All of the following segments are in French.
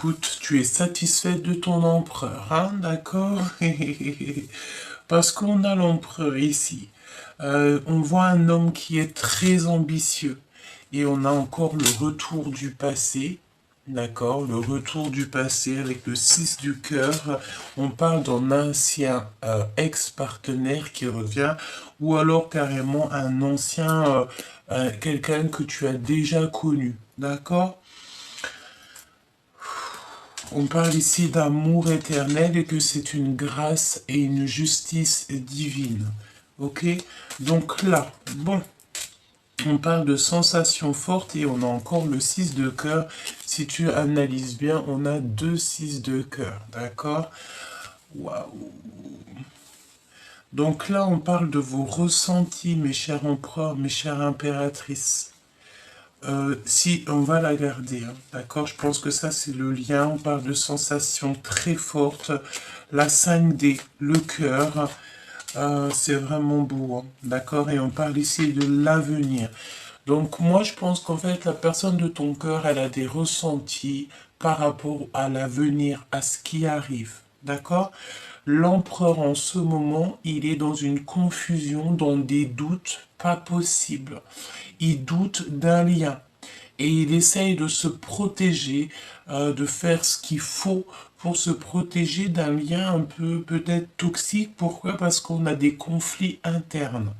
Écoute, tu es satisfait de ton empereur, hein, d'accord? Parce qu'on a l'empereur ici. On voit un homme qui est très ambitieux. Et on a encore le retour du passé. D'accord? Le retour du passé avec le 6 du cœur. On parle d'un ancien ex-partenaire qui revient. Ou alors carrément un ancien, quelqu'un que tu as déjà connu. D'accord? On parle ici d'amour éternel et que c'est une grâce et une justice divine. Ok? Donc là, bon, on parle de sensations fortes et on a encore le 6 de cœur. Si tu analyses bien, on a deux 6 de cœur. D'accord? Waouh! Donc là, on parle de vos ressentis, mes chers empereurs, mes chères impératrices. Si on va la garder, hein, d'accord? Je pense que ça c'est le lien. On parle de sensations très fortes. La 5D, le cœur, c'est vraiment beau, hein, d'accord? Et on parle ici de l'avenir. Donc moi je pense qu'en fait la personne de ton cœur, elle a des ressentis par rapport à l'avenir, à ce qui arrive, d'accord? L'empereur en ce moment, il est dans une confusion, dans des doutes pas possibles. Il doute d'un lien et il essaye de se protéger, de faire ce qu'il faut pour se protéger d'un lien un peu peut-être toxique. Pourquoi? Parce qu'on a des conflits internes.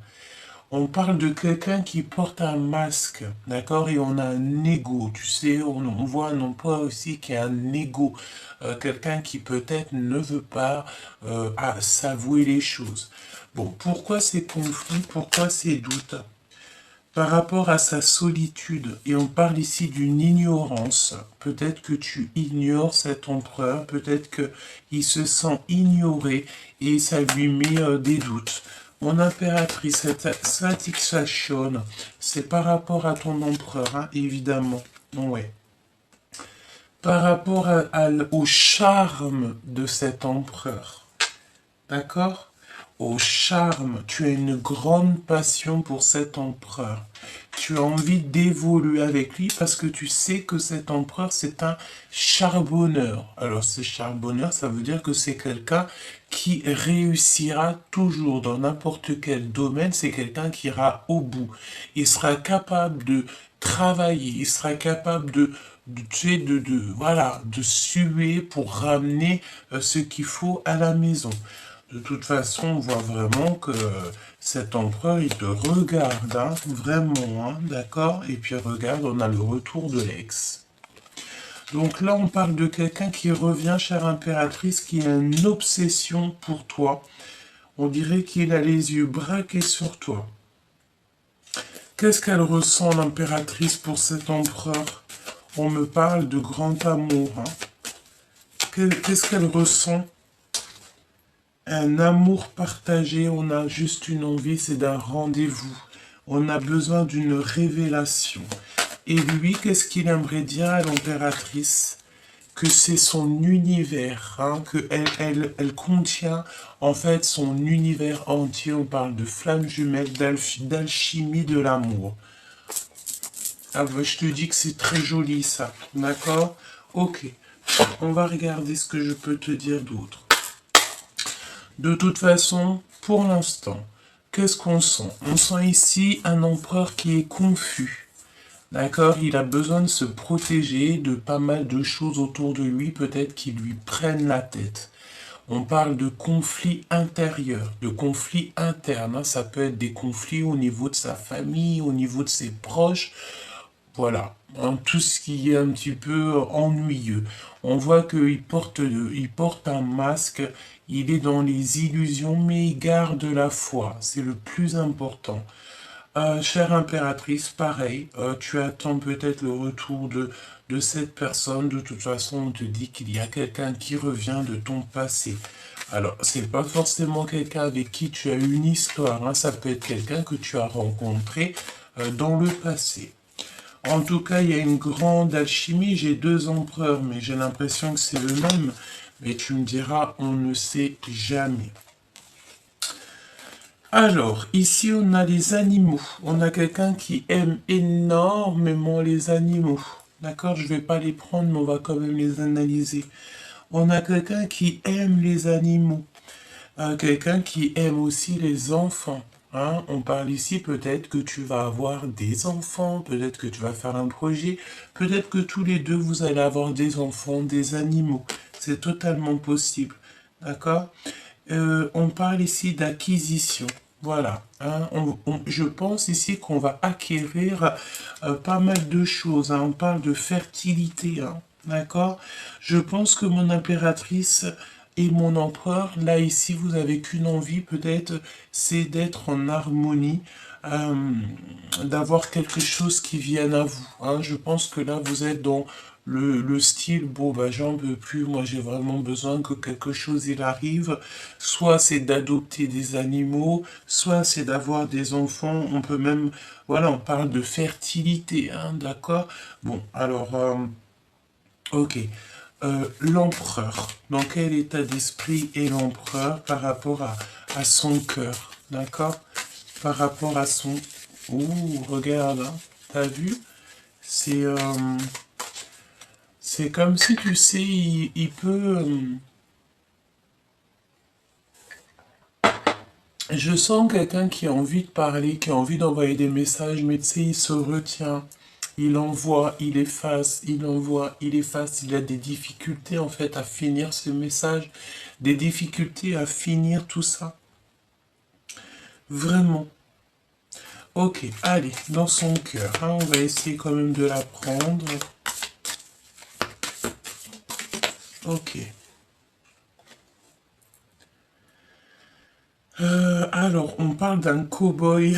On parle de quelqu'un qui porte un masque, d'accord, et on a un ego, tu sais, on voit un emploi aussi qui a un ego, quelqu'un qui peut-être ne veut pas s'avouer les choses. Bon, pourquoi ces conflits, pourquoi ces doutes? Par rapport à sa solitude, et on parle ici d'une ignorance, peut-être que tu ignores cet empereur, peut-être que il se sent ignoré et ça lui met des doutes. Mon impératrice, cette satisfaction, c'est par rapport à ton empereur, hein, évidemment. Ouais. Par rapport au charme de cet empereur. D'accord? Au charme, tu as une grande passion pour cet empereur. Tu as envie d'évoluer avec lui parce que tu sais que cet empereur, c'est un charbonneur. Alors, ce charbonneur, ça veut dire que c'est quelqu'un qui réussira toujours dans n'importe quel domaine. C'est quelqu'un qui ira au bout. Il sera capable de travailler. Il sera capable tu sais, voilà, de suer pour ramener ce qu'il faut à la maison. De toute façon, on voit vraiment que cet empereur, il te regarde, hein, vraiment, hein, d'accord? Et puis regarde, on a le retour de l'ex. Donc là, on parle de quelqu'un qui revient, chère impératrice, qui a une obsession pour toi. On dirait qu'il a les yeux braqués sur toi. Qu'est-ce qu'elle ressent, l'impératrice, pour cet empereur? On me parle de grand amour, hein. Qu'est-ce qu'elle ressent? Un amour partagé, on a juste une envie, c'est d'un rendez-vous. On a besoin d'une révélation. Et lui, qu'est-ce qu'il aimerait dire à l'impératrice? Que c'est son univers, hein, que elle contient en fait son univers entier. On parle de flamme jumelle, d'alchimie de l'amour. Ah, bah, je te dis que c'est très joli ça, d'accord? Ok, on va regarder ce que je peux te dire d'autre. De toute façon, pour l'instant, qu'est-ce qu'on sent? On sent ici un empereur qui est confus. D'accord? Il a besoin de se protéger de pas mal de choses autour de lui, peut-être qui lui prennent la tête. On parle de conflits intérieurs, de conflits internes, hein. Ça peut être des conflits au niveau de sa famille, au niveau de ses proches. Voilà, hein, tout ce qui est un petit peu ennuyeux. On voit il porte un masque, il est dans les illusions, mais il garde la foi. C'est le plus important. Chère impératrice, pareil, tu attends peut-être le retour de cette personne. De toute façon, on te dit qu'il y a quelqu'un qui revient de ton passé. Alors, c'est pas forcément quelqu'un avec qui tu as eu une histoire, hein. Ça peut être quelqu'un que tu as rencontré dans le passé. En tout cas, il y a une grande alchimie. J'ai deux empereurs, mais j'ai l'impression que c'est le même. Mais tu me diras, on ne sait jamais. Alors, ici, on a les animaux. On a quelqu'un qui aime énormément les animaux. D'accord? Je vais pas les prendre, mais on va quand même les analyser. On a quelqu'un qui aime les animaux. Quelqu'un qui aime aussi les enfants. Hein. On parle ici peut-être que tu vas avoir des enfants, peut-être que tu vas faire un projet, peut-être que tous les deux vous allez avoir des enfants, des animaux. C'est totalement possible. D'accord? On parle ici d'acquisition. Voilà. Hein. Je pense ici qu'on va acquérir pas mal de choses. Hein. On parle de fertilité. Hein. D'accord? Je pense que mon impératrice et mon empereur, là ici, vous avez qu'une envie peut-être, c'est d'être en harmonie, euh, d'avoir quelque chose qui vienne à vous. Hein. Je pense que là, vous êtes dans le style, bon, bah, j'en peux plus, moi j'ai vraiment besoin que quelque chose il arrive. Soit c'est d'adopter des animaux, soit c'est d'avoir des enfants. On peut même, voilà, on parle de fertilité, hein, d'accord? Bon, alors, ok. L'empereur, dans quel état d'esprit est l'empereur par rapport à son cœur, d'accord? Par rapport à son... Ouh, regarde, hein, t'as vu? C'est c'est comme si, tu sais, il peut... je sens quelqu'un qui a envie de parler, qui a envie d'envoyer des messages, mais tu sais, il se retient. Il envoie, il efface, il envoie, il efface. Il a des difficultés en fait à finir ce message, des difficultés à finir tout ça. Vraiment. Ok, allez, dans son cœur. Hein, on va essayer quand même de la prendre. Ok. Alors, on parle d'un cow-boy.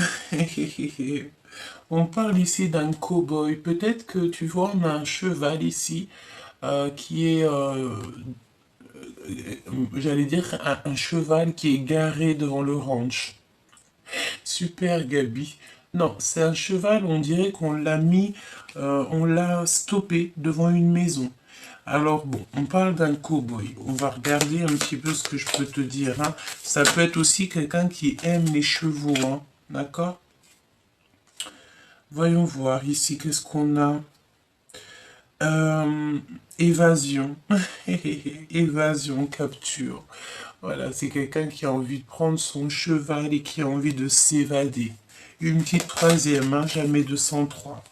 On parle ici d'un cow-boy. Peut-être que tu vois, on a un cheval ici qui est, j'allais dire, un cheval qui est garé devant le ranch. Super Gabi. Non, c'est un cheval, on dirait qu'on l'a mis, on l'a stoppé devant une maison. Alors bon, on parle d'un cow-boy. On va regarder un petit peu ce que je peux te dire. Hein. Ça peut être aussi quelqu'un qui aime les chevaux. Hein. D'accord? Voyons voir ici, qu'est-ce qu'on a? Euh, évasion. Évasion, capture. Voilà, c'est quelqu'un qui a envie de prendre son cheval et qui a envie de s'évader. Une petite troisième, hein, jamais 203.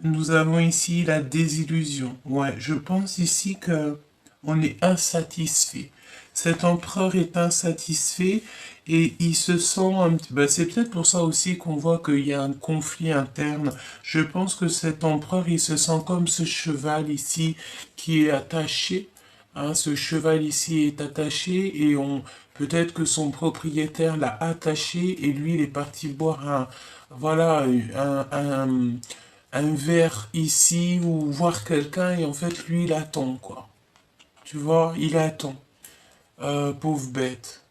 Nous avons ici la désillusion. Ouais, je pense ici que on est insatisfait. Cet empereur est insatisfait et il se sent un petit... Ben, c'est peut-être pour ça aussi qu'on voit qu'il y a un conflit interne. Je pense que cet empereur, il se sent comme ce cheval ici qui est attaché. Hein, ce cheval ici est attaché et on peut-être que son propriétaire l'a attaché et lui il est parti boire un voilà un verre ici ou voir quelqu'un et en fait lui il attend quoi. Tu vois, il attend. Pauvre bête.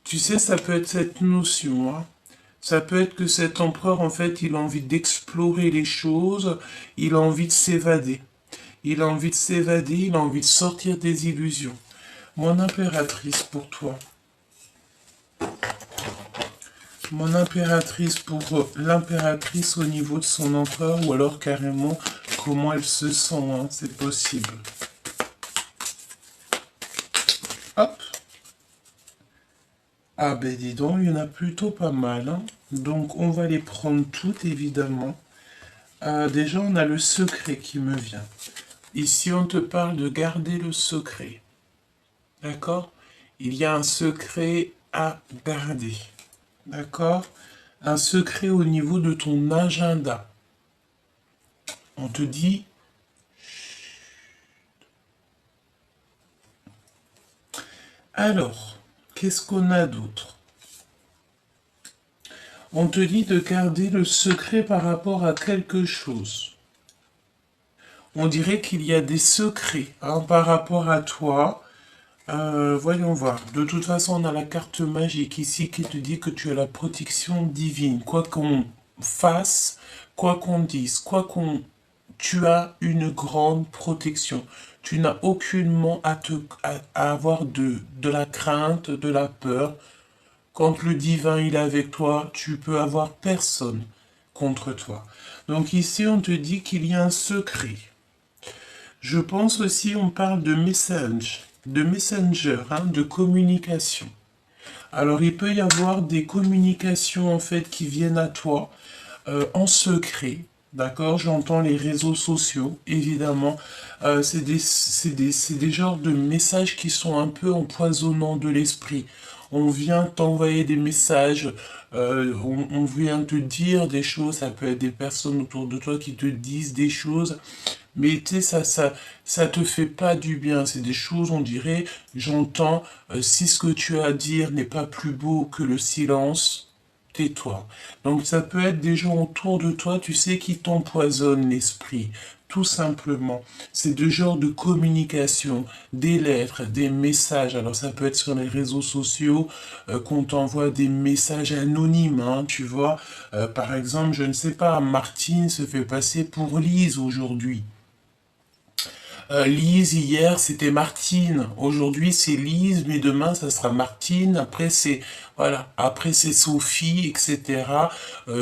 Tu sais, ça peut être cette notion, hein. Ça peut être que cet empereur, en fait, il a envie d'explorer les choses, il a envie de s'évader. Il a envie de s'évader, il a envie de sortir des illusions. Mon impératrice pour toi. Mon impératrice pour l'impératrice au niveau de son empereur ou alors carrément comment elle se sent, hein, c'est possible. Hop. Ah ben dis donc, il y en a plutôt pas mal. Hein. Donc on va les prendre toutes évidemment. Déjà on a le secret qui me vient. Ici on te parle de garder le secret. D'accord? Il y a un secret à garder. D'accord? Un secret au niveau de ton agenda. On te dit, alors, qu'est-ce qu'on a d'autre? On te dit de garder le secret par rapport à quelque chose. On dirait qu'il y a des secrets hein, par rapport à toi. Voyons voir. De toute façon, on a la carte magique ici qui te dit que tu as la protection divine. Quoi qu'on fasse, quoi qu'on dise, quoi qu'on... Tu as une grande protection. Tu n'as aucunement à avoir de la crainte, de la peur. Quand le divin il est avec toi, tu peux avoir personne contre toi. Donc ici, on te dit qu'il y a un secret. Je pense aussi, on parle de message, de messenger, hein, de communication. Alors, il peut y avoir des communications, en fait, qui viennent à toi en secret. D'accord? J'entends les réseaux sociaux, évidemment. C'est des genres de messages qui sont un peu empoisonnants de l'esprit. On vient t'envoyer des messages, on vient te dire des choses, ça peut être des personnes autour de toi qui te disent des choses, mais tu sais, ça te fait pas du bien. C'est des choses, on dirait, j'entends, si ce que tu as à dire n'est pas plus beau que le silence, tais-toi. Donc ça peut être des gens autour de toi, tu sais, qui t'empoisonnent l'esprit. Tout simplement. C'est de genre de communication, des lettres, des messages. Alors ça peut être sur les réseaux sociaux, qu'on t'envoie des messages anonymes, hein, tu vois. Par exemple, je ne sais pas, Martine se fait passer pour Lise aujourd'hui. Lise, hier, c'était Martine. Aujourd'hui, c'est Lise, mais demain, ça sera Martine. Après, c'est, voilà. Après, c'est Sophie, etc.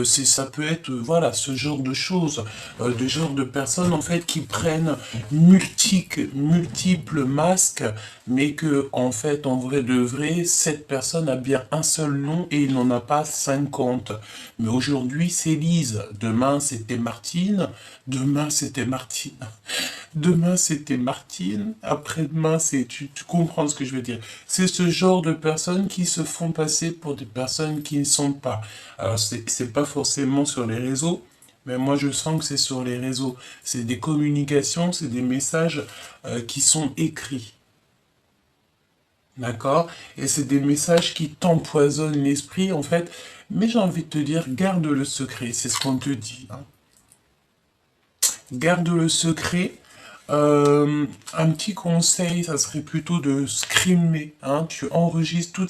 Ça peut être, voilà, ce genre de choses. De genre de personnes, en fait, qui prennent multiples masques, mais que, en fait, en vrai de vrai, cette personne a bien un seul nom et il n'en a pas 50. Mais aujourd'hui, c'est Lise. Demain, c'était Martine. Demain, c'était Martine. Demain, c'était Martine. Après-demain, tu comprends ce que je veux dire. C'est ce genre de personnes qui se font passer pour des personnes qui ne sont pas. Alors, c'est pas forcément sur les réseaux, mais moi, je sens que c'est sur les réseaux. C'est des communications, c'est des messages qui sont écrits. D'accord? Et c'est des messages qui t'empoisonnent l'esprit, en fait. Mais j'ai envie de te dire, garde le secret. C'est ce qu'on te dit, hein. Garde le secret. Un petit conseil, ça serait plutôt de screamer, hein. Tu enregistres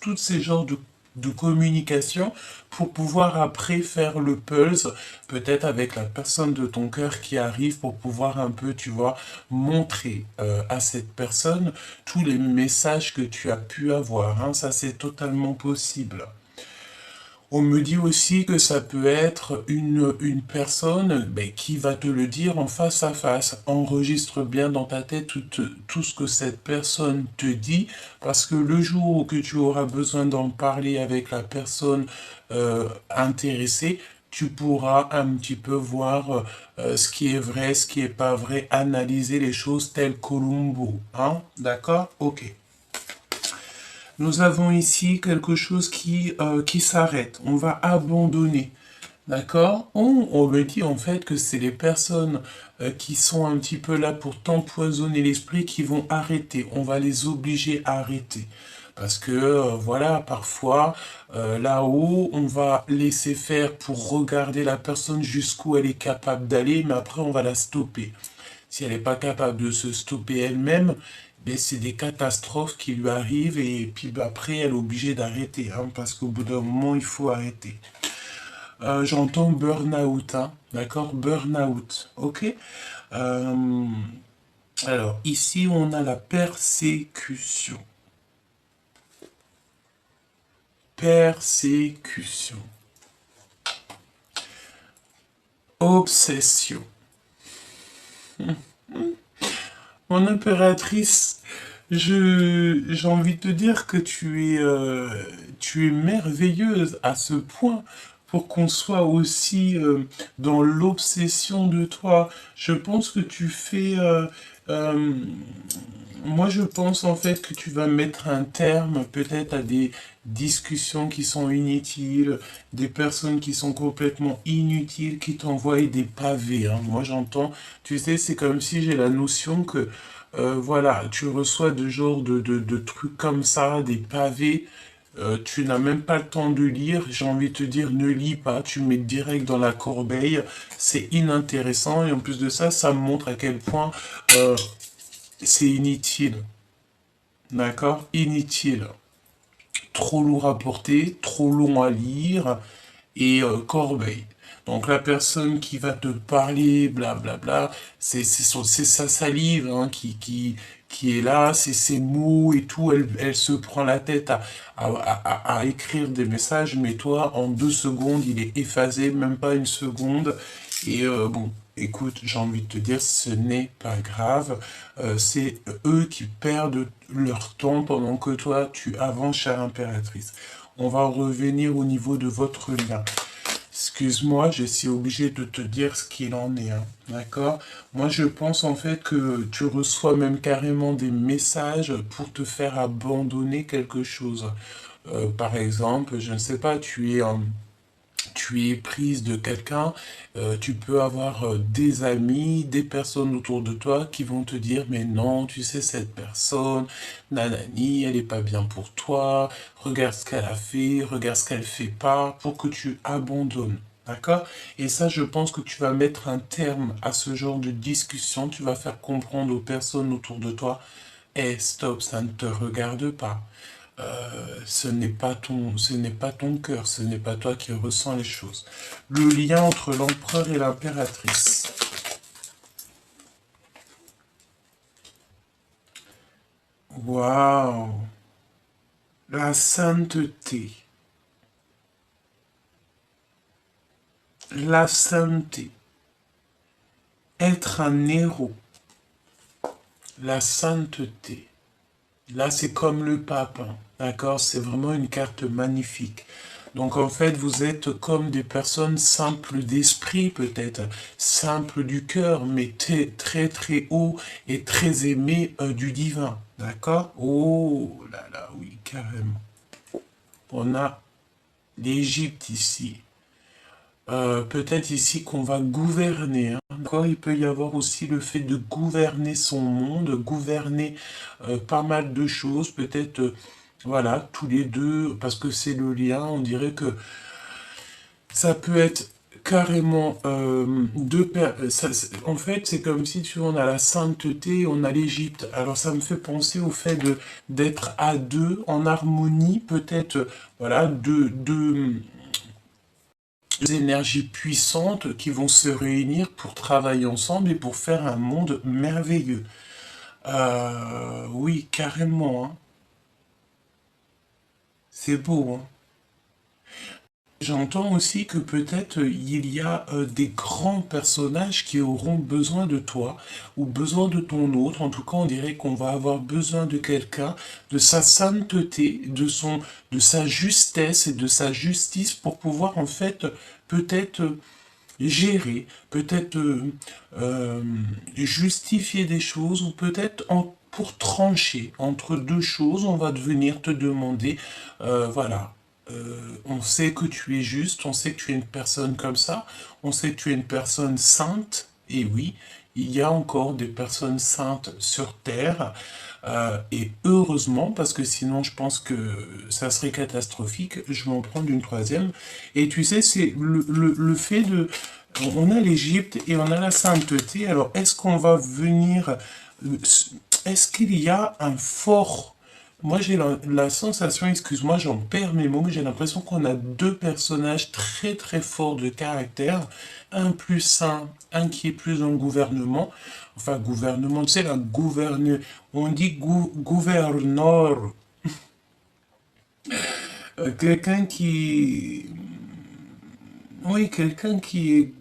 toutes ces genres de communication pour pouvoir après faire le pulse, peut-être avec la personne de ton cœur qui arrive pour pouvoir un peu, tu vois, montrer à cette personne tous les messages que tu as pu avoir, hein. Ça, c'est totalement possible. On me dit aussi que ça peut être une personne ben, qui va te le dire en face à face. Enregistre bien dans ta tête tout ce que cette personne te dit, parce que le jour où que tu auras besoin d'en parler avec la personne intéressée, tu pourras un petit peu voir ce qui est vrai, ce qui est pas vrai, analyser les choses telles Columbo. Hein? D'accord? Ok. Nous avons ici quelque chose qui s'arrête. On va abandonner. D'accord? On me dit en fait que c'est les personnes qui sont un petit peu là pour t'empoisonner l'esprit qui vont arrêter. On va les obliger à arrêter. Parce que voilà, parfois, là-haut, on va laisser faire pour regarder la personne jusqu'où elle est capable d'aller, mais après, on va la stopper. Si elle n'est pas capable de se stopper elle-même, ben c'est des catastrophes qui lui arrivent et puis ben, après, elle est obligée d'arrêter, hein, parce qu'au bout d'un moment, il faut arrêter. J'entends burn-out, hein, d'accord? Burn-out, ok? Euh, alors, ici, on a la persécution. Persécution. Obsession. Mon impératrice, j'ai envie de te dire que tu es merveilleuse à ce point pour qu'on soit aussi dans l'obsession de toi. Je pense que tu fais, euh, moi je pense en fait que tu vas mettre un terme peut-être à des discussions qui sont inutiles, des personnes qui sont complètement inutiles, qui t'envoient des pavés, hein. Moi j'entends, tu sais, c'est comme si j'ai la notion que voilà, tu reçois de genre de trucs comme ça, des pavés, tu n'as même pas le temps de lire, j'ai envie de te dire, ne lis pas, tu mets direct dans la corbeille, c'est inintéressant, et en plus de ça, ça me montre à quel point c'est inutile, d'accord? Inutile. Trop lourd à porter, trop long à lire, et corbeille. Donc la personne qui va te parler, blablabla, c'est sa salive hein, qui est là, c'est ses mots et tout, elle se prend la tête à écrire des messages, mais toi, en 2 secondes, il est effacé, même pas une seconde, Et bon, écoute, j'ai envie de te dire, ce n'est pas grave. C'est eux qui perdent leur temps pendant que toi, tu avances, chère impératrice. On va revenir au niveau de votre lien. Excuse-moi, je suis obligé de te dire ce qu'il en est, hein, d'accord? Moi, je pense en fait que tu reçois même carrément des messages pour te faire abandonner quelque chose. Par exemple, je ne sais pas, tu es prise de quelqu'un, tu peux avoir des amis, des personnes autour de toi qui vont te dire, mais non, tu sais, cette personne, nanani, elle est pas bien pour toi, regarde ce qu'elle a fait, regarde ce qu'elle fait pas, pour que tu abandonnes. D'accord? Et ça, je pense que tu vas mettre un terme à ce genre de discussion. Tu vas faire comprendre aux personnes autour de toi, eh, stop, ça ne te regarde pas. Ce n'est pas ton cœur, ce n'est pas toi qui ressens les choses. Le lien entre l'empereur et l'impératrice. Waouh! La sainteté. La sainteté. Être un héros. La sainteté. Là, c'est comme le pape, hein, d'accord? C'est vraiment une carte magnifique. Donc, en fait, vous êtes comme des personnes simples d'esprit, peut-être, simples du cœur, mais très, très haut et très aimé du divin, d'accord? Oh là là, oui, carrément. On a l'Égypte ici. Peut-être ici qu'on va gouverner, hein, d'accord? Il peut y avoir aussi le fait de gouverner son monde, gouverner pas mal de choses, peut-être, voilà, tous les deux, parce que c'est le lien, on dirait que ça peut être carrément en fait, c'est comme si tu vois, on a la sainteté, on a l'Égypte. Alors ça me fait penser au fait de d'être à deux, en harmonie, peut-être, voilà, deux énergies puissantes qui vont se réunir pour travailler ensemble et pour faire un monde merveilleux. Oui, carrément, hein. C'est beau, hein. J'entends aussi que peut-être il y a des grands personnages qui auront besoin de toi ou besoin de ton autre. En tout cas, on dirait qu'on va avoir besoin de quelqu'un, de sa sainteté, de sa justesse et de sa justice pour pouvoir en fait peut-être gérer, peut-être euh, justifier des choses ou peut-être pour trancher entre deux choses, on va venir te demander, voilà, on sait que tu es juste, on sait que tu es une personne comme ça, on sait que tu es une personne sainte, et oui, il y a encore des personnes saintes sur Terre, et heureusement, parce que sinon je pense que ça serait catastrophique, je vais en prendre une troisième. Et tu sais, c'est le fait de... On a l'Égypte et on a la sainteté, alors est-ce qu'on va venir... Est-ce qu'il y a un fort... Moi j'ai la sensation, excuse-moi, j'en perds mes mots, mais j'ai l'impression qu'on a deux personnages très très forts de caractère, un plus saint, un qui est plus dans le gouvernement, enfin gouvernement, tu sais, la gouverne, on dit gouverneur, quelqu'un qui, oui, quelqu'un qui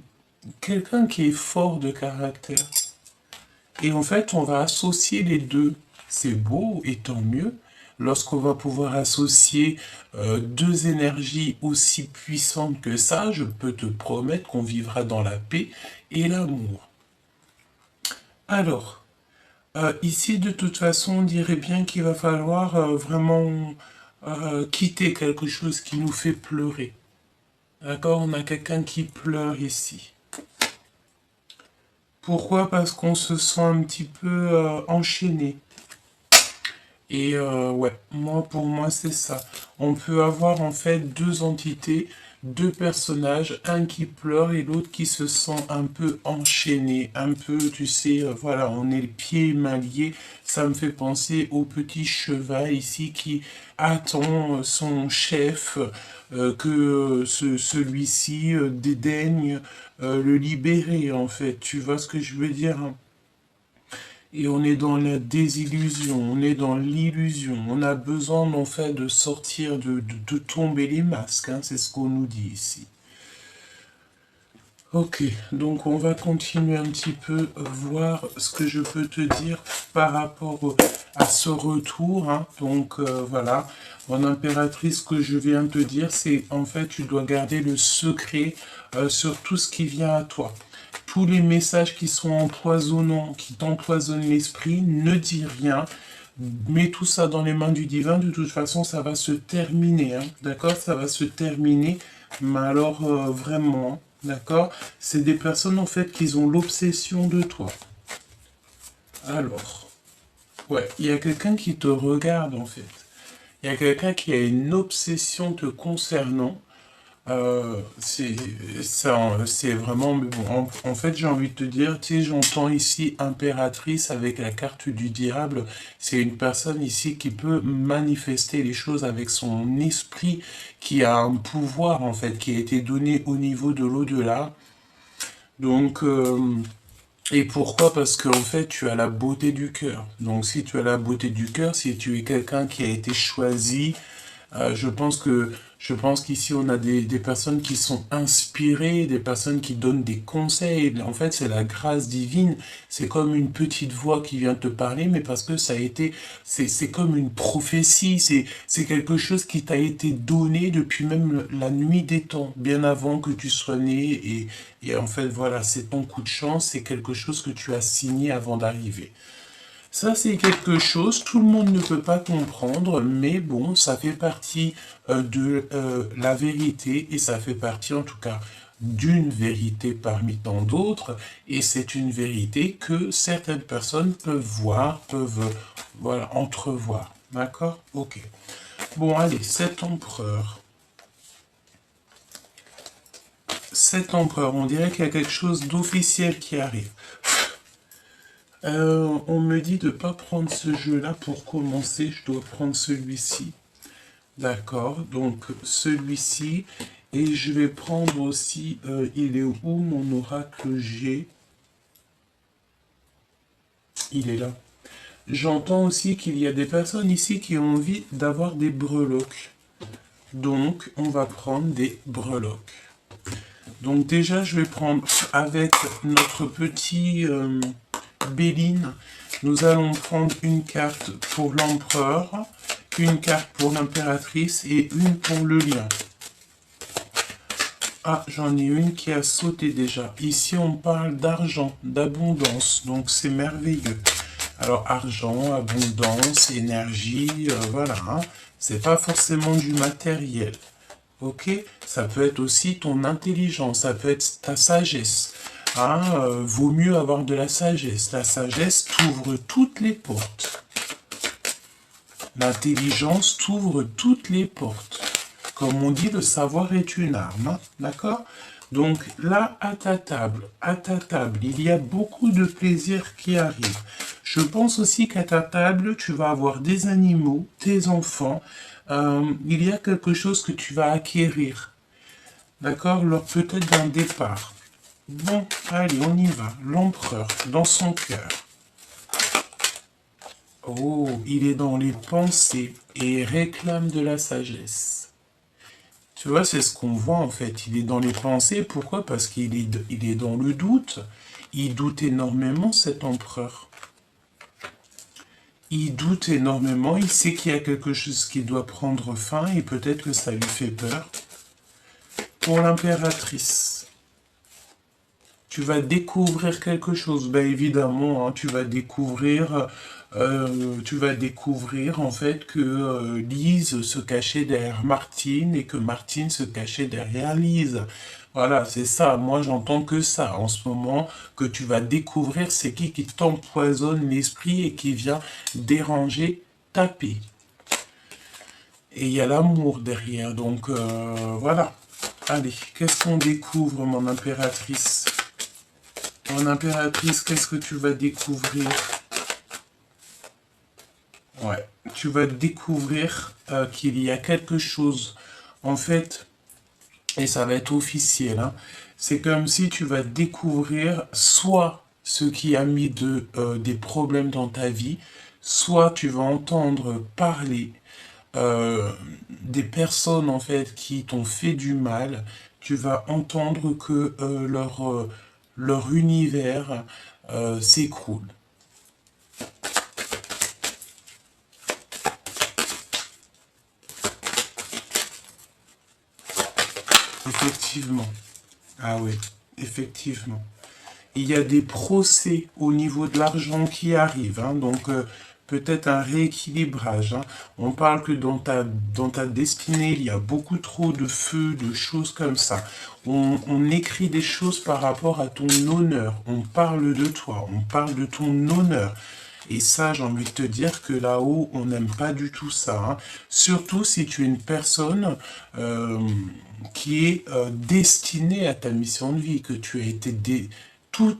est fort de caractère. Et en fait, on va associer les deux. C'est beau et tant mieux lorsqu'on va pouvoir associer deux énergies aussi puissantes que ça. Je peux te promettre qu'on vivra dans la paix et l'amour. Alors, ici, de toute façon, on dirait bien qu'il va falloir vraiment quitter quelque chose qui nous fait pleurer. D'accord? On a quelqu'un qui pleure ici. Pourquoi? Parce qu'on se sent un petit peu enchaîné. Et ouais, moi pour moi c'est ça. On peut avoir en fait deux entités, deux personnages, un qui pleure et l'autre qui se sent un peu enchaîné, un peu, tu sais, voilà, on est les pieds et mains liés. Ça me fait penser au petit cheval ici qui attend son chef, que celui-ci dédaigne le libérer en fait. Tu vois ce que je veux dire, hein? Et on est dans la désillusion, on est dans l'illusion. On a besoin en fait de sortir, de tomber les masques, hein, c'est ce qu'on nous dit ici. Ok, donc on va continuer un petit peu, voir ce que je peux te dire par rapport à ce retour, hein. Donc voilà, mon impératrice, ce que je viens de te dire, c'est en fait tu dois garder le secret sur tout ce qui vient à toi. Tous les messages qui sont empoisonnants, qui t'empoisonnent l'esprit, ne dis rien. Mets tout ça dans les mains du divin, de toute façon ça va se terminer, hein. D'accord? Ça va se terminer, mais alors vraiment, d'accord? C'est des personnes en fait qui ont l'obsession de toi. Alors, ouais, il y a quelqu'un qui te regarde en fait. Il y a quelqu'un qui a une obsession te concernant. C'est ça, c'est vraiment, mais bon, en fait, j'ai envie de te dire, tu sais, j'entends ici impératrice avec la carte du diable. C'est une personne ici qui peut manifester les choses avec son esprit, qui a un pouvoir, en fait, qui a été donné au niveau de l'au-delà. Donc, et pourquoi? Parce qu'en fait, tu as la beauté du cœur. Donc, si tu as la beauté du cœur, si tu es quelqu'un qui a été choisi, je pense qu'ici on a des personnes qui sont inspirées, des personnes qui donnent des conseils. En fait, c'est la grâce divine. C'est comme une petite voix qui vient te parler, mais parce que ça a été, c'est comme une prophétie. C'est quelque chose qui t'a été donné depuis même la nuit des temps, bien avant que tu sois né. Et en fait, voilà, c'est ton coup de chance. C'est quelque chose que tu as signé avant d'arriver. Ça, c'est quelque chose, tout le monde ne peut pas comprendre, mais bon, ça fait partie de la vérité, et ça fait partie en tout cas d'une vérité parmi tant d'autres, et c'est une vérité que certaines personnes peuvent voir, peuvent, voilà, entrevoir. D'accord? Ok. Bon, allez, cet empereur. Cet empereur, on dirait qu'il y a quelque chose d'officiel qui arrive. On me dit de ne pas prendre ce jeu-là pour commencer, je dois prendre celui-ci. D'accord, donc celui-ci. Et je vais prendre aussi, il est où mon oracle G? Il est là. J'entends aussi qu'il y a des personnes ici qui ont envie d'avoir des breloques. Donc, on va prendre des breloques. Donc déjà, je vais prendre avec notre petit Béline, nous allons prendre une carte pour l'empereur, une carte pour l'impératrice et une pour le lion. Ah, j'en ai une qui a sauté déjà. Ici, on parle d'argent, d'abondance, donc c'est merveilleux. Alors, argent, abondance, énergie, voilà, hein. C'est pas forcément du matériel. Ok? Ça peut être aussi ton intelligence, ça peut être ta sagesse. Hein, vaut mieux avoir de la sagesse. La sagesse t'ouvre toutes les portes. L'intelligence t'ouvre toutes les portes. Comme on dit, le savoir est une arme. Hein, d'accord? Donc là, à ta table, il y a beaucoup de plaisir qui arrive. Je pense aussi qu'à ta table, tu vas avoir des animaux, tes enfants. Il y a quelque chose que tu vas acquérir. D'accord? Lors peut-être d'un départ. Bon, allez, on y va. L'empereur, dans son cœur. Oh, il est dans les pensées et réclame de la sagesse. Tu vois, c'est ce qu'on voit en fait. Il est dans les pensées. Pourquoi? Parce il est dans le doute. Il doute énormément, cet empereur. Il doute énormément. Il sait qu'il y a quelque chose qui doit prendre fin et peut-être que ça lui fait peur. Pour l'impératrice, tu vas découvrir quelque chose. Ben évidemment, hein, tu vas découvrir en fait que Lise se cachait derrière Martine et que Martine se cachait derrière Lise. Voilà, c'est ça. Moi, j'entends que ça en ce moment, que tu vas découvrir c'est qui t'empoisonne l'esprit et qui vient déranger ta paix. Et il y a l'amour derrière. Donc voilà. Allez, qu'est-ce qu'on découvre, mon impératrice? Mon impératrice, qu'est-ce que tu vas découvrir? Ouais, tu vas découvrir qu'il y a quelque chose, en fait, et ça va être officiel, hein. C'est comme si tu vas découvrir soit ce qui a mis des problèmes dans ta vie, soit tu vas entendre parler des personnes en fait qui t'ont fait du mal, tu vas entendre que leur univers s'écroule. Effectivement. Ah oui, effectivement. Il y a des procès au niveau de l'argent qui arrivent, hein, donc peut-être un rééquilibrage. Hein. On parle que dans ta destinée, il y a beaucoup trop de feu, de choses comme ça. On écrit des choses par rapport à ton honneur. On parle de toi, on parle de ton honneur. Et ça, j'ai envie de te dire que là-haut, on n'aime pas du tout ça. Hein. Surtout si tu es une personne qui est destinée à ta mission de vie, que tu as été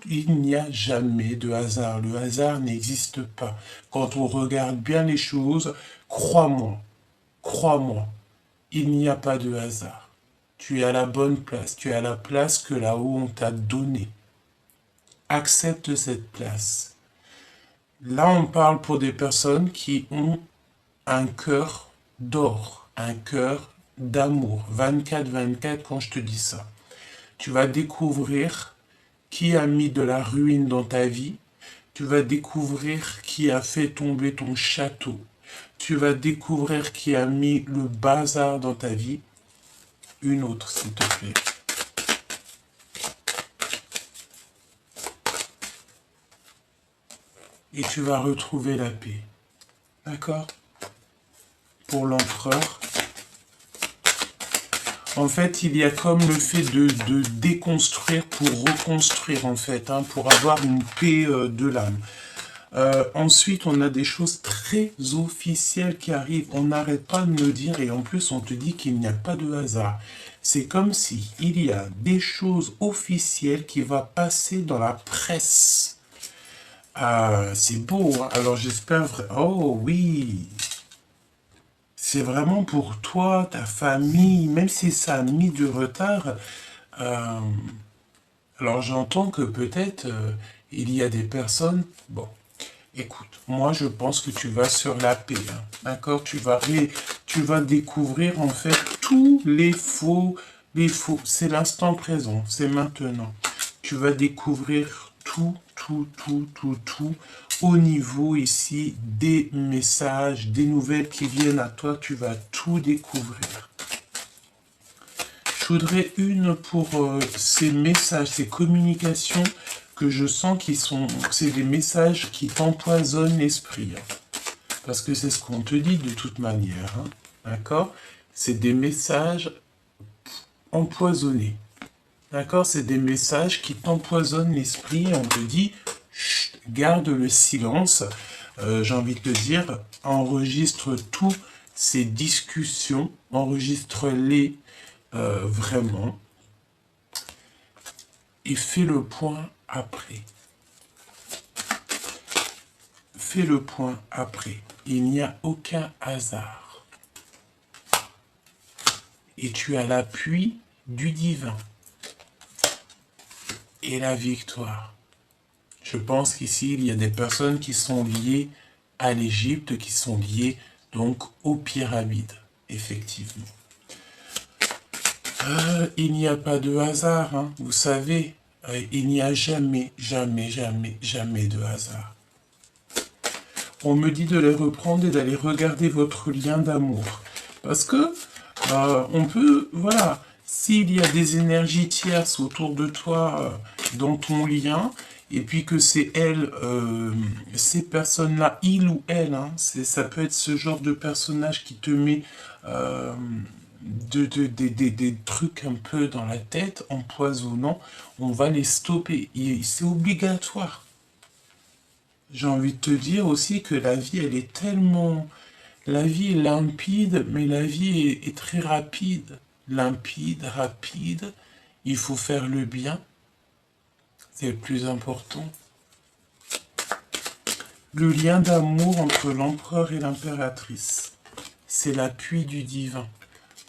il n'y a jamais de hasard. Le hasard n'existe pas. Quand on regarde bien les choses, crois-moi, crois-moi, il n'y a pas de hasard. Tu es à la bonne place. Tu es à la place que là-haut on t'a donnée. Accepte cette place. Là, on parle pour des personnes qui ont un cœur d'or, un cœur d'amour. 24-24 quand je te dis ça. Tu vas découvrir qui a mis de la ruine dans ta vie. Tu vas découvrir qui a fait tomber ton château. Tu vas découvrir qui a mis le bazar dans ta vie. Une autre, s'il te plaît. Et tu vas retrouver la paix. D'accord? Pour l'empereur. En fait, il y a comme le fait de déconstruire pour reconstruire, en fait, hein, pour avoir une paix de l'âme. Ensuite, on a des choses très officielles qui arrivent. On n'arrête pas de me dire, et en plus, on te dit qu'il n'y a pas de hasard. C'est comme si il y a des choses officielles qui vont passer dans la presse. C'est beau, hein? Alors j'espère... Oh oui! C'est vraiment pour toi, ta famille, même si ça a mis du retard. Alors j'entends que peut-être il y a des personnes... Bon, écoute, moi je pense que tu vas sur la paix, hein, d'accord? Tu vas découvrir en fait tous les faux. C'est l'instant présent, c'est maintenant. Tu vas découvrir tout au niveau ici des messages, des nouvelles qui viennent à toi, tu vas tout découvrir. Je voudrais une pour ces messages, ces communications que je sens qui sont, c'est des messages qui t'empoisonnent l'esprit. Hein. Parce que c'est ce qu'on te dit de toute manière, hein, d'accord? C'est des messages empoisonnés. D'accord? C'est des messages qui t'empoisonnent l'esprit. On te dit, chut, garde le silence. J'ai envie de te dire, enregistre toutes ces discussions, enregistre-les vraiment. Et fais le point après. Fais le point après. Il n'y a aucun hasard. Et tu as l'appui du divin. Et la victoire. Je pense qu'ici, il y a des personnes qui sont liées à l'Égypte, qui sont liées donc aux pyramides, effectivement. Il n'y a pas de hasard, hein, vous savez, il n'y a jamais de hasard. On me dit de les reprendre et d'aller regarder votre lien d'amour. Parce que on peut, voilà, s'il y a des énergies tierces autour de toi, dans ton lien, et puis que c'est elle, ces personnes-là, il ou elle, hein, ça peut être ce genre de personnage qui te met des trucs un peu dans la tête, empoisonnants, on va les stopper. C'est obligatoire. J'ai envie de te dire aussi que la vie, elle est tellement... La vie est limpide, mais la vie est très rapide. Limpide, rapide. Il faut faire le bien. C'est le plus important. Le lien d'amour entre l'empereur et l'impératrice. C'est l'appui du divin.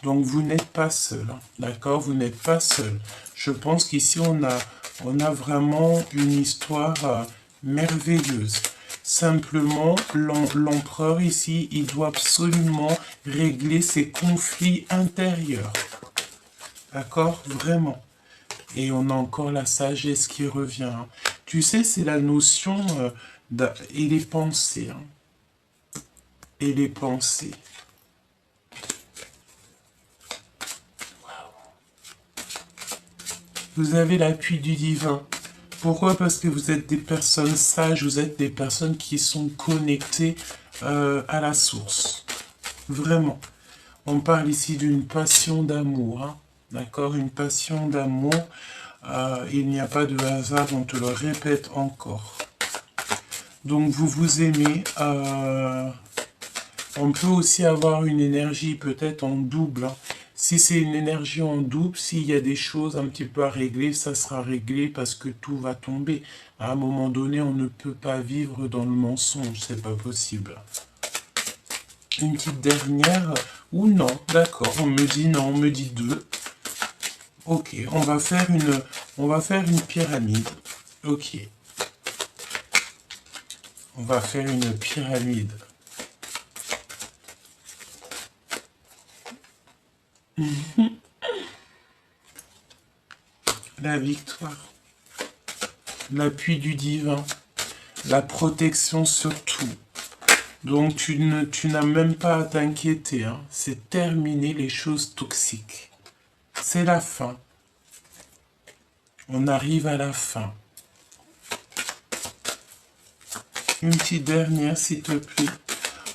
Donc vous n'êtes pas seul. Hein, d'accord? Vous n'êtes pas seul. Je pense qu'ici, on a vraiment une histoire merveilleuse. Simplement, l'empereur ici, il doit absolument régler ses conflits intérieurs. D'accord? Vraiment. Et on a encore la sagesse qui revient, hein. Tu sais, c'est la notion et les pensées, hein. Et les pensées. Vous avez l'appui du divin. Pourquoi? Parce que vous êtes des personnes sages, vous êtes des personnes qui sont connectées à la source. Vraiment. On parle ici d'une passion d'amour, hein. D'accord? Une passion d'amour. Il n'y a pas de hasard, on te le répète encore. Donc vous vous aimez. On peut aussi avoir une énergie peut-être en double, hein. Si c'est une énergie en double, s'il y a des choses un petit peu à régler, ça sera réglé parce que tout va tomber. À un moment donné, on ne peut pas vivre dans le mensonge, c'est pas possible. Une petite dernière, ou non, d'accord, on me dit non, on me dit deux. Ok, on va faire une pyramide. Ok. On va faire une pyramide. La victoire, l'appui du divin, la protection sur tout. Donc tu n'as même pas à t'inquiéter, hein. C'est terminé les choses toxiques. C'est la fin. On arrive à la fin. Une petite dernière, s'il te plaît.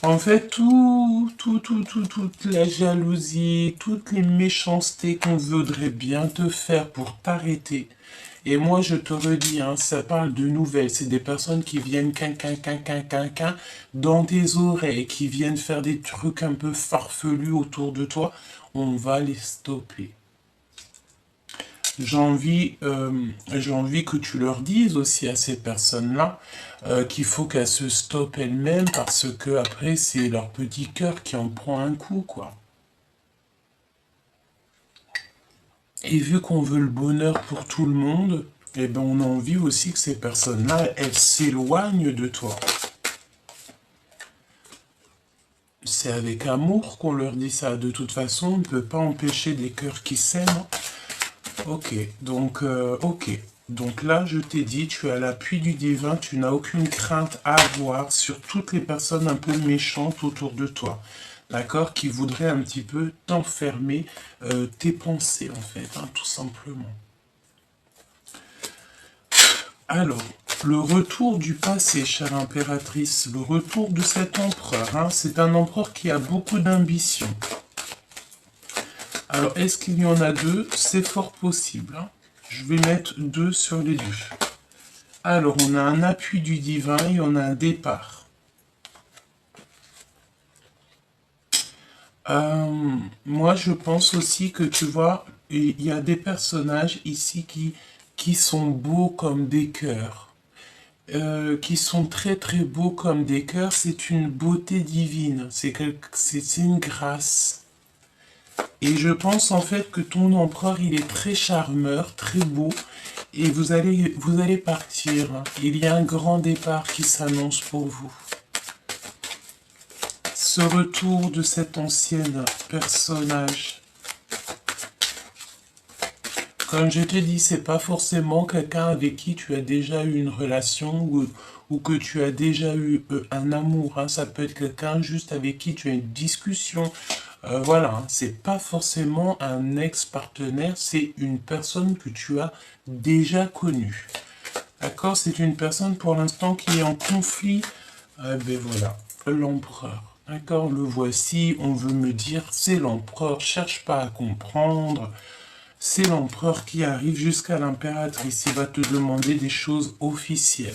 En fait, toute la jalousie, toutes les méchancetés qu'on voudrait bien te faire pour t'arrêter. Et moi, je te redis, hein, ça parle de nouvelles. C'est des personnes qui viennent dans tes oreilles, qui viennent faire des trucs un peu farfelus autour de toi. On va les stopper. J'ai envie que tu leur dises aussi à ces personnes-là qu'il faut qu'elles se stoppent elles-mêmes parce que après c'est leur petit cœur qui en prend un coup, quoi. Et vu qu'on veut le bonheur pour tout le monde, eh ben on a envie aussi que ces personnes-là, elles s'éloignent de toi. C'est avec amour qu'on leur dit ça. De toute façon, on ne peut pas empêcher des cœurs qui s'aiment. Ok, donc, ok. Donc là, je t'ai dit, tu as l'appui du divin, tu n'as aucune crainte à avoir sur toutes les personnes un peu méchantes autour de toi. D'accord? Qui voudraient un petit peu t'enfermer tes pensées, en fait, hein, tout simplement. Alors, le retour du passé, chère impératrice, le retour de cet empereur, hein, c'est un empereur qui a beaucoup d'ambition. Alors, est-ce qu'il y en a deux? C'est fort possible, hein. Je vais mettre deux sur les deux. Alors, on a un appui du divin et on a un départ. Moi, je pense aussi que, tu vois, il y a des personnages ici qui sont beaux comme des cœurs. Qui sont très très beaux comme des cœurs. C'est une beauté divine. C'est une grâce. Et je pense en fait que ton empereur, il est très charmeur, très beau. Et vous allez partir. Il y a un grand départ qui s'annonce pour vous. Ce retour de cet ancien personnage. Comme je te dis, c'est pas forcément quelqu'un avec qui tu as déjà eu une relation ou que tu as déjà eu un amour, hein. Ça peut être quelqu'un juste avec qui tu as une discussion. Voilà, hein. C'est pas forcément un ex-partenaire, c'est une personne que tu as déjà connue. D'accord? C'est une personne pour l'instant qui est en conflit. Ben voilà, l'empereur. D'accord? Le voici, on veut me dire, c'est l'empereur, cherche pas à comprendre. C'est l'empereur qui arrive jusqu'à l'impératrice. Il va te demander des choses officielles.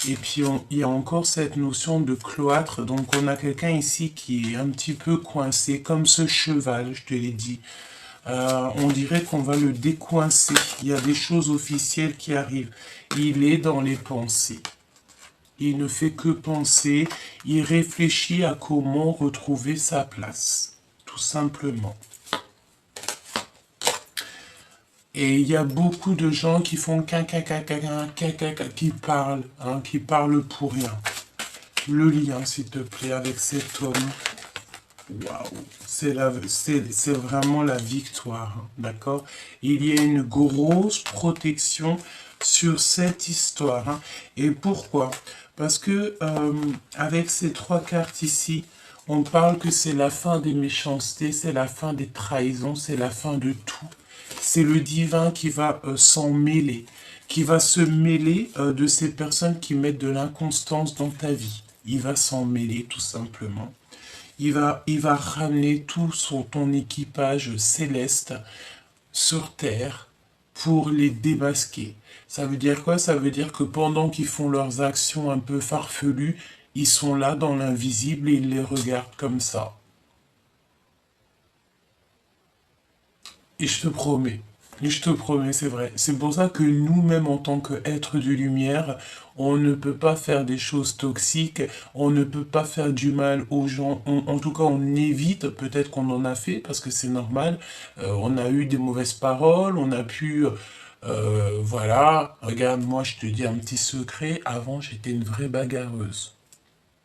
Et puis, il y a encore cette notion de cloître. Donc, on a quelqu'un ici qui est un petit peu coincé, comme ce cheval, je te l'ai dit. On dirait qu'on va le décoincer. Il y a des choses officielles qui arrivent. Il est dans les pensées. Il ne fait que penser. Il réfléchit à comment retrouver sa place. Tout simplement. Et il y a beaucoup de gens qui font qui parlent pour rien. Le lien, s'il te plaît, avec cet homme. Waouh, c'est vraiment la victoire, hein, d'accord? Il y a une grosse protection sur cette histoire, hein. Et pourquoi? Parce que avec ces trois cartes ici, on parle que c'est la fin des méchancetés, c'est la fin des trahisons, c'est la fin de tout. C'est le divin qui va s'en mêler, qui va se mêler de ces personnes qui mettent de l'inconstance dans ta vie. Il va s'en mêler tout simplement. Il va ramener ton équipage céleste sur Terre pour les démasquer. Ça veut dire quoi? Ça veut dire que pendant qu'ils font leurs actions un peu farfelues, ils sont là dans l'invisible et ils les regardent comme ça. Et je te promets, c'est vrai. C'est pour ça que nous-mêmes, en tant qu'êtres de lumière, on ne peut pas faire des choses toxiques, on ne peut pas faire du mal aux gens. En tout cas, on évite, peut-être qu'on en a fait, parce que c'est normal. On a eu des mauvaises paroles, on a pu... voilà, regarde, moi je te dis un petit secret, avant j'étais une vraie bagarreuse.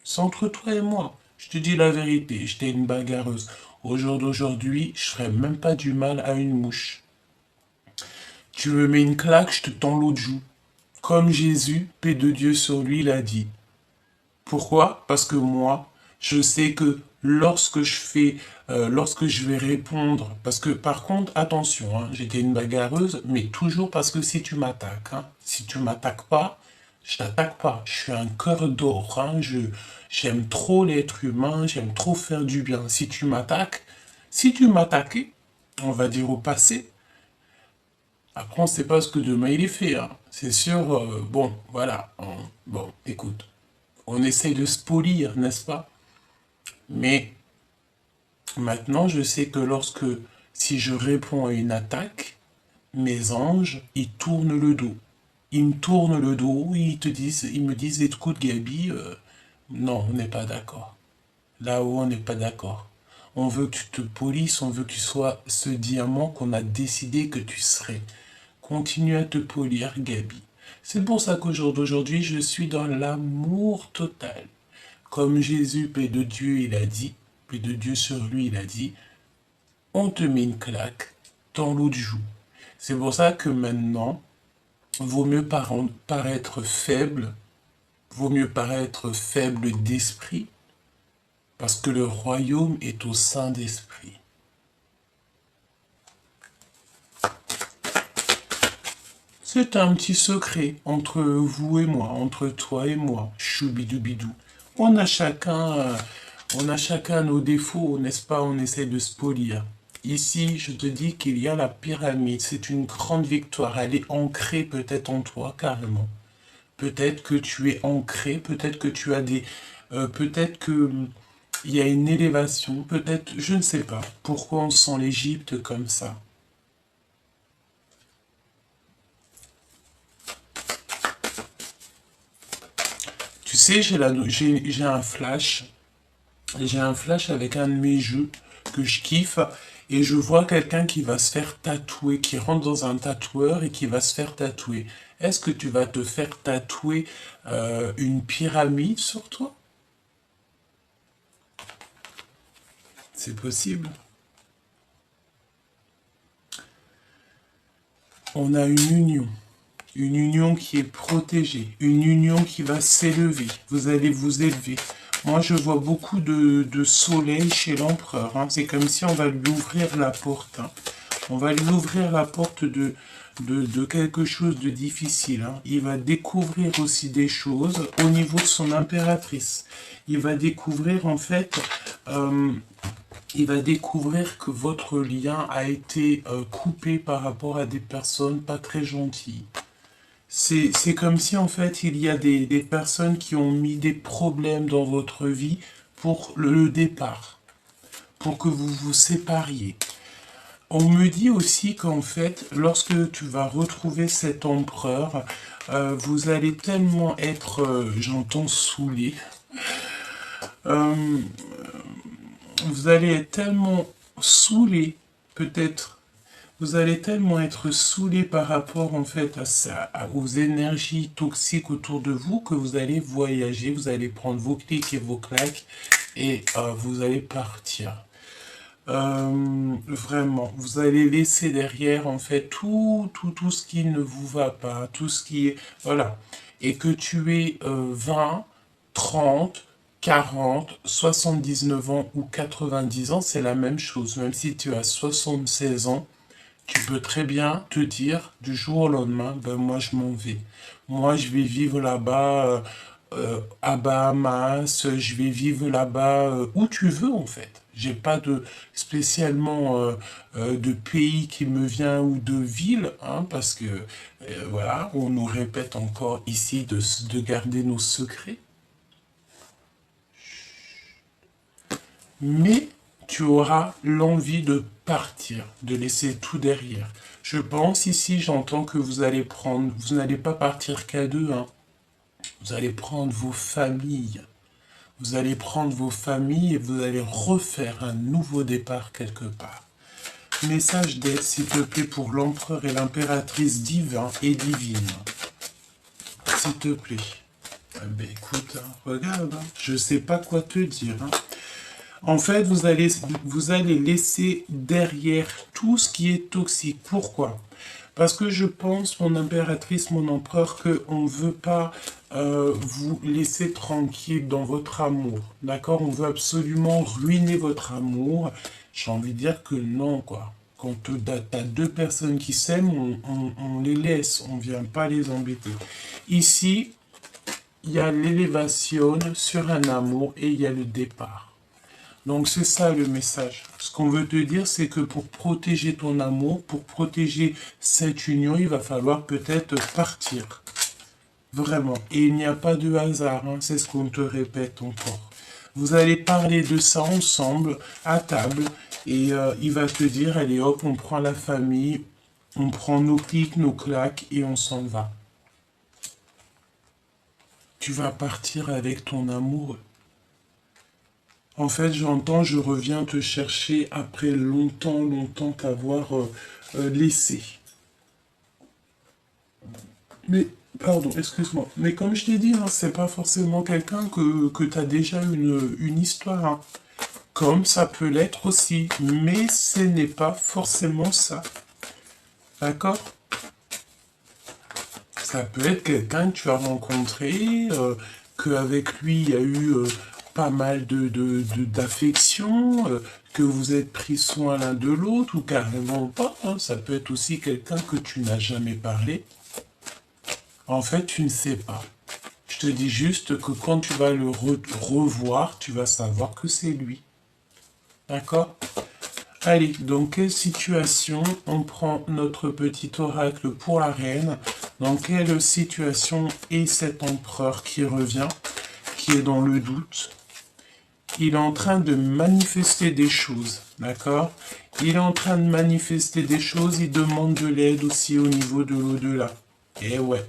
C'est entre toi et moi. Je te dis la vérité, j'étais une bagarreuse. Au jour d'aujourd'hui, je ferais même pas du mal à une mouche. Tu me mets une claque, je te tends l'autre joue. Comme Jésus, paix de Dieu sur lui, l'a dit. Pourquoi? Parce que moi, je sais que lorsque je vais répondre, parce que par contre, attention, hein, j'étais une bagarreuse, mais toujours parce que si tu m'attaques, hein, si tu m'attaques pas, je t'attaque pas. Je suis un cœur d'or, hein, j'aime trop l'être humain, j'aime trop faire du bien. Si tu m'attaquais, on va dire au passé, après on sait pas ce que demain il est fait, hein. C'est sûr, bon, voilà, bon, écoute, on essaye de se polir, n'est-ce pas? Mais maintenant, je sais que si je réponds à une attaque, mes anges, ils tournent le dos. Ils me tournent le dos, ils me disent, écoute Gabi, non, on n'est pas d'accord. Là-haut, on n'est pas d'accord. On veut que tu te polisses, on veut que tu sois ce diamant qu'on a décidé que tu serais. Continue à te polir, Gabi. C'est pour ça qu'au jour d'aujourd'hui, je suis dans l'amour total. Comme Jésus, paix de Dieu, il a dit, paix de Dieu sur lui, il a dit, on te met une claque dans l'autre joue. C'est pour ça que maintenant, vaut mieux paraître faible, vaut mieux paraître faible d'esprit, parce que le royaume est au sein d'esprit. C'est un petit secret entre vous et moi, entre toi et moi, choubidoubidou. On a chacun, euh, on a chacun nos défauts, n'est-ce pas? On essaie de se polir. Ici, je te dis qu'il y a la pyramide. C'est une grande victoire. Elle est ancrée peut-être en toi, carrément. Peut-être que tu es ancré, peut-être que tu as peut-être que il y a une élévation, peut-être, je ne sais pas. Pourquoi on sent l'Égypte comme ça? Tu sais, j'ai un flash. J'ai un flash avec un de mes jeux que je kiffe et je vois quelqu'un qui va se faire tatouer, qui rentre dans un tatoueur et qui va se faire tatouer. Est-ce que tu vas te faire tatouer une pyramide sur toi? C'est possible. On a une union qui est protégée, une union qui va s'élever. Vous allez vous élever. Moi, je vois beaucoup de soleil chez l'empereur, hein. C'est comme si on va lui ouvrir la porte, hein. On va lui ouvrir la porte de quelque chose de difficile, hein. Il va découvrir aussi des choses au niveau de son impératrice. Il va découvrir en fait, euh, il va découvrir que votre lien a été coupé par rapport à des personnes pas très gentilles. C'est comme si en fait il y a des personnes qui ont mis des problèmes dans votre vie pour le départ, pour que vous vous sépariez. On me dit aussi qu'en fait, lorsque tu vas retrouver cet empereur, vous allez tellement être, j'entends saoulé, euh, vous allez être tellement saoulé, peut-être, vous allez tellement être saoulé par rapport en fait aux énergies toxiques autour de vous que vous allez voyager, vous allez prendre vos clics et vos claques et vous allez partir. Vraiment, vous allez laisser derrière en fait tout ce qui ne vous va pas, tout ce qui est, voilà, et que tu aies 20, 30, 40, 79 ans ou 90 ans, c'est la même chose, même si tu as 76 ans, tu peux très bien te dire du jour au lendemain, ben moi je m'en vais. Moi je vais vivre là-bas à Bahamas, je vais vivre là-bas où tu veux en fait. J'ai pas de spécialement de pays qui me vient ou de ville, hein, parce que voilà, on nous répète encore ici de garder nos secrets. Mais tu auras l'envie de partir, de laisser tout derrière. Je pense ici, j'entends que vous allez prendre, vous n'allez pas partir qu'à deux, hein. Vous allez prendre vos familles. Vous allez prendre vos familles et vous allez refaire un nouveau départ quelque part. Message d'aide, s'il te plaît, pour l'empereur et l'impératrice divin et divine. S'il te plaît. Eh ben, écoute, hein, regarde, hein, je sais pas quoi te dire. Hein. En fait, vous allez laisser derrière tout ce qui est toxique. Pourquoi? Parce que je pense, mon impératrice, mon empereur, qu'on ne veut pas vous laisser tranquille dans votre amour. D'accord? On veut absolument ruiner votre amour. J'ai envie de dire que non, quoi. Quand tu as deux personnes qui s'aiment, on les laisse, on ne vient pas les embêter. Ici, il y a l'élévation sur un amour et il y a le départ. Donc c'est ça le message. Ce qu'on veut te dire, c'est que pour protéger ton amour, pour protéger cette union, il va falloir peut-être partir. Vraiment. Et il n'y a pas de hasard, hein, c'est ce qu'on te répète encore. Vous allez parler de ça ensemble, à table, et il va te dire, allez hop, on prend la famille, on prend nos clics, nos claques, et on s'en va. Tu vas partir avec ton amoureux. En fait, j'entends, je reviens te chercher après longtemps t'avoir laissé. Mais, pardon, excuse-moi. Mais comme je t'ai dit, hein, c'est pas forcément quelqu'un que tu as déjà une histoire. Hein. Comme ça peut l'être aussi. Mais ce n'est pas forcément ça. D'accord? Ça peut être quelqu'un que tu as rencontré, qu'avec lui, il y a eu pas mal d'affection, que vous êtes pris soin l'un de l'autre, ou carrément pas. Hein. Ça peut être aussi quelqu'un que tu n'as jamais parlé. En fait, tu ne sais pas. Je te dis juste que quand tu vas le revoir, tu vas savoir que c'est lui. D'accord? Allez, dans quelle situation on prend notre petit oracle pour la reine? Dans quelle situation est cet empereur qui revient, qui est dans le doute? Il est en train de manifester des choses, d'accord? Il est en train de manifester des choses, il demande de l'aide aussi au niveau de l'au-delà. Et ouais,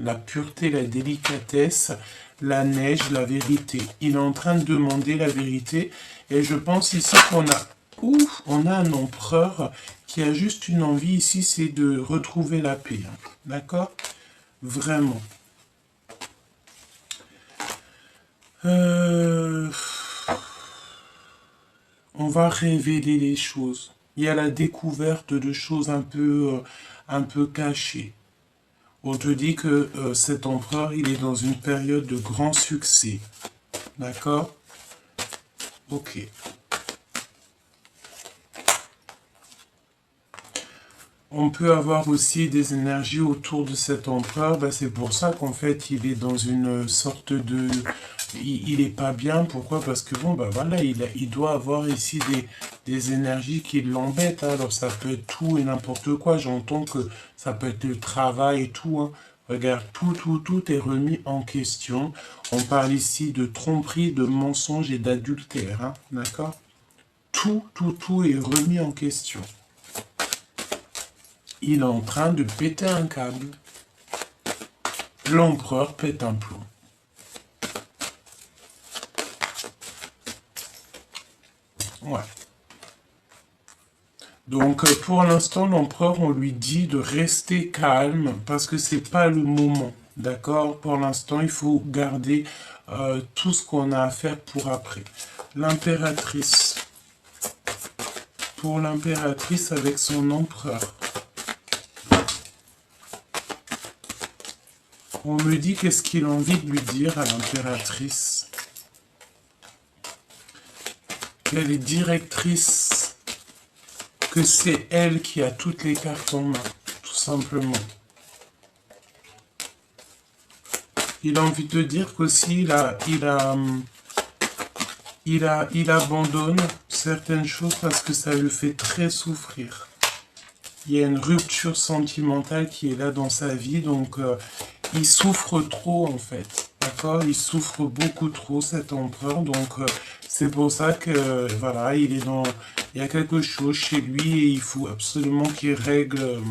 la pureté, la délicatesse, la neige, la vérité. Il est en train de demander la vérité. Et je pense ici qu'on a, on a un empereur qui a juste une envie ici, c'est de retrouver la paix. Hein. D'accord? Vraiment. On va révéler les choses. Il y a la découverte de choses un peu cachées. On te dit que cet empereur, il est dans une période de grand succès. D'accord? Ok. On peut avoir aussi des énergies autour de cet empereur. Ben, c'est pour ça qu'en fait, il est dans une sorte de... Il est pas bien. Pourquoi? Parce que bon, ben voilà, il doit avoir ici des énergies qui l'embêtent. Hein. Alors ça peut être tout et n'importe quoi. J'entends que ça peut être le travail et tout. Hein. Regarde, tout est remis en question. On parle ici de tromperie, de mensonge et d'adultère. Hein. D'accord? Tout est remis en question. Il est en train de péter un câble. L'empereur pète un plomb. Ouais. Donc pour l'instant, l'empereur, on lui dit de rester calme parce que c'est pas le moment. D'accord? Pour l'instant, il faut garder tout ce qu'on a à faire pour après. L'impératrice. Pour l'impératrice avec son empereur. On me dit qu'est-ce qu'il a envie de lui dire à l'impératrice. Qu'elle est directrice, que c'est elle qui a toutes les cartes en main, tout simplement. Il a envie de dire qu'aussi il abandonne certaines choses parce que ça le fait très souffrir. Il y a une rupture sentimentale qui est là dans sa vie, donc il souffre trop en fait. D'accord? Il souffre beaucoup trop cet empereur, donc c'est pour ça que voilà, il y a quelque chose chez lui et il faut absolument qu'il règle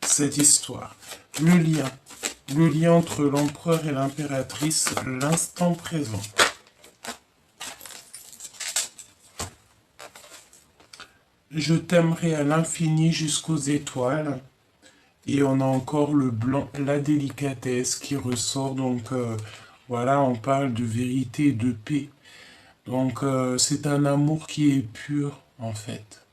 cette histoire. Le lien entre l'empereur et l'impératrice, l'instant présent. Je t'aimerai à l'infini jusqu'aux étoiles. Et on a encore le blanc, la délicatesse qui ressort. Donc voilà, on parle de vérité et de paix. Donc c'est un amour qui est pur en fait.